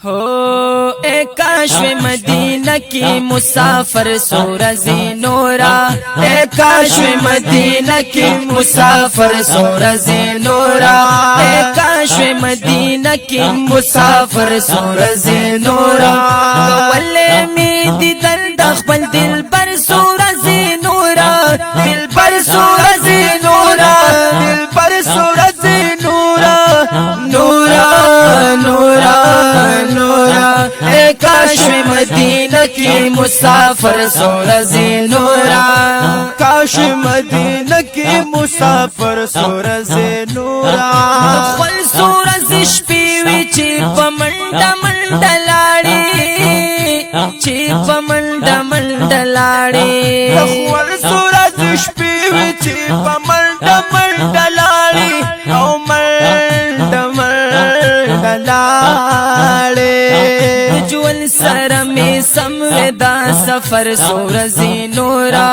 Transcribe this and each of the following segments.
हो ए काश मदीना की मुसाफर सूरज़े नूरा, ए काश मदीना की मुसाफर सूरज़े नूरा, ए काश मदीना की मुसाफर सूरज़े नूरा। वल्ले में दिदर दखबल दिल पर सूरज़े नूरा, दिल पर सूरज़े नूरा, दिल पर सूरज़े नूरा, नूरा नूरा नूरा। ए काश मदीना की मुसाफर सूरज़े नूरा, काश मदीना की मुसाफर सूरज़े नूरा। खल सूरज़ शपीवी चीप मंडा मंडलाड़ी, चीप मंडा मंडलाड़ी। खल सूरज़ शपीवी चीप मंडा मंडलाड़ी, ओ मंडा मंडलाड़ी। जुअल सर में संवेदा सफर सूरज़े नूरा,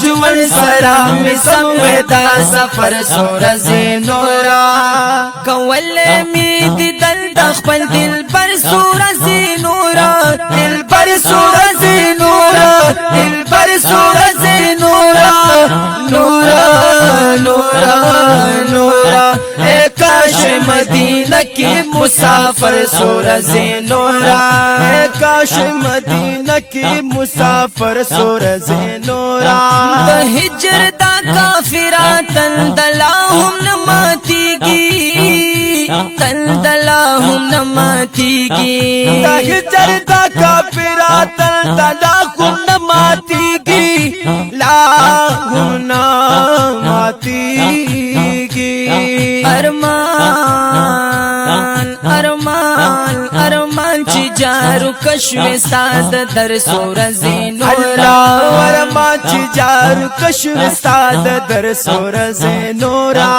जुअल सर में संवेदा सफर सूरज़े नूरा। कवल में दिदल दखबल दिल पर सूरज़े नूरा, दिल पर सूरज़े नूरा, दिल पर सूरज़े नूरा, नूरा नूरा नूरा। ए काश मदीना की मुसाफर सूरज़े नूरा, ए काश मदीना की मुसाफर सूरज़े नूरा। हिजर दा काफिरा तंदलाहुम न मातीगी, तंदलाहुम न मातीगी। हिजर दा काफिरा तंदलाहुम न मातीगी, लाहुम न मातीगी। अरमान अरमान अरमान चिजारु कश्वे साद दर सूरज़े नूरा, अरमान चिजारु कश्वे साद दर सूरज़े नूरा।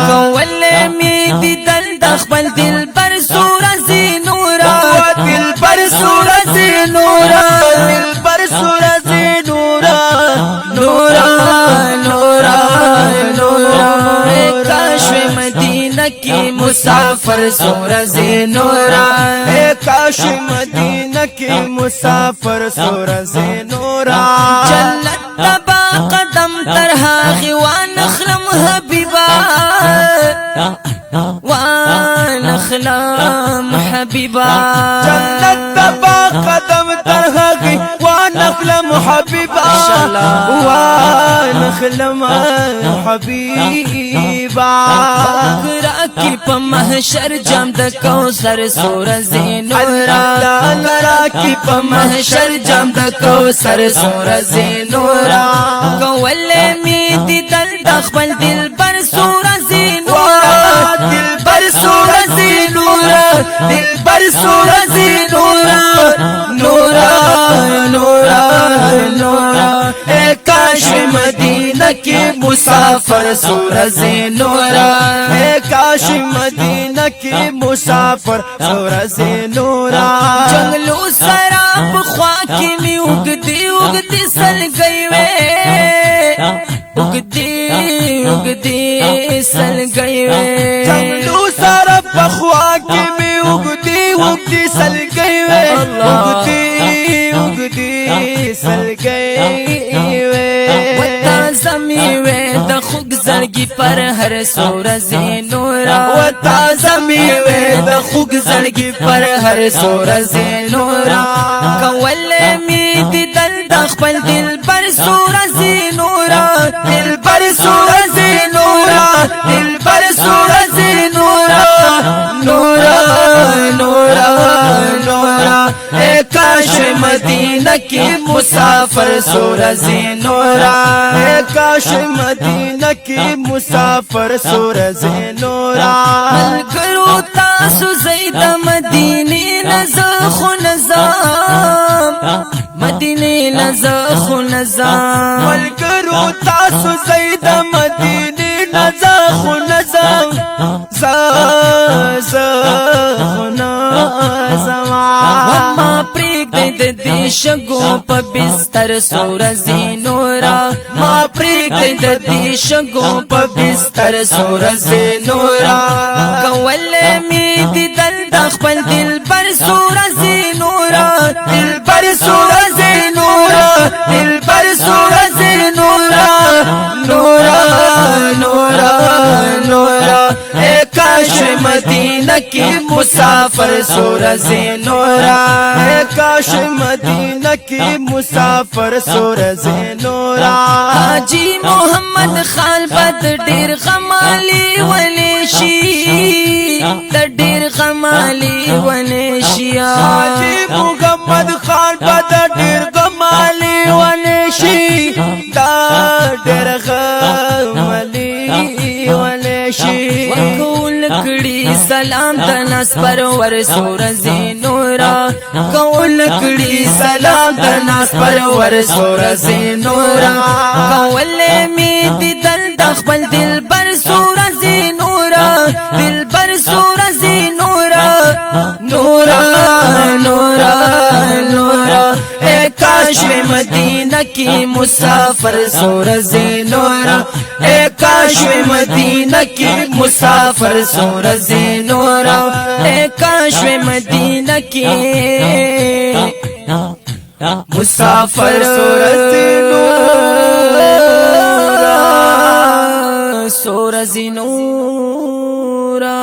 कवले में दिदल दखबल दिल पर सूरज़े नूरा, दिल पर सूरज़े नूरा, दिल पर सूरज़े नूरा, नूरा नूरा नूरा। ए काश मदीना की मुसाफर सूरज़े नूरा, ए काश मदीना की मुसाफर सूरज़े नूरा। जन्नत तबा कदम तरहा वानखलम हबीबा, वानखलम हबीबा। जन्नत तबा कदम तरहा वानखलम हबीबा, वानखलम हबीबा। बकरा की पमहशर जम द कौसर सूरज़े नूरा, बकरा की पमहशर जम द कौसर सूरज़े नूरा। कवले में दिदल दखबल दिल पर सूरज़े नूरा, दिल पर सूरज़े नूरा, दिल पर सूरज़े नूरा, नूरा नूरा नूरा। ए काश मदीना की मुसाफर सूरज़े नूरा, ए काश मदीना की मुसाफर सूरज़े नूरा। जंगलो शराब ख्वाकी में उगती उगती सल गई वे, उगती उगती सल गई वे। जंगलो शराब ख्वाकी में उगती उगती सल गई वे, उगती उगती सल गई वे। ताज़मी वे द खुग जड़गी पर हर सूरज़े नूरा, ताज़मी वे द खुग जड़गी पर हर सूरज़े नूरा। कवले में दिदल दखबल दिल पर सूरज़े नूरा, दिल पर सूरज़े नूरा, दिल पर सूरज़े नूरा, नूरा नूरा नूरा। ए काश मदीना की मुसाफर सूरज़े नूरा, ए काश मदीना की मुसाफर सूरज़े नूरा। करो तासु ज़ैद मदीने नज़ख़ नज़ाम, मदीने नज़ख़ नज़ाम। वल करो तासु ज़ैद मदीने नज़ख़ नज़ाम, वम्मा प्रेग दे देशगो प बिस्तर सूरज़े नूरा, माँ प्रेग दे देशगो प बिस्तर सूरज़े नूरा। कवल में दिदल خپل دلبر سورج نورا دلبر سورج نورا دلبر سورج نورا نورا نورا نورا اے کاش مدینہ کی مسافر سورج نورا اے کاش مدینہ کی مسافر سورج نورا حاجی محمد خان بد ډیر غمالی ولې شي د ډیر غمالی ولې شي حاجی محمد خان بد ډیر غمالی ولې شي دا ډیر غمالی ولې شي کول کړي سلام تنس پرور سورج نورا کول کړي سلام تنس پرور سورج نورا کول می دل د خپل دلبر سورج نورا دلبر سورج نورا نورا نورا نورا اے کاش مدینہ کی مسافر سورج نورا اے کاش مدینہ کی مسافر سورج نورا اے کاش مدینہ کی مسافر سورج نورا سورج نورا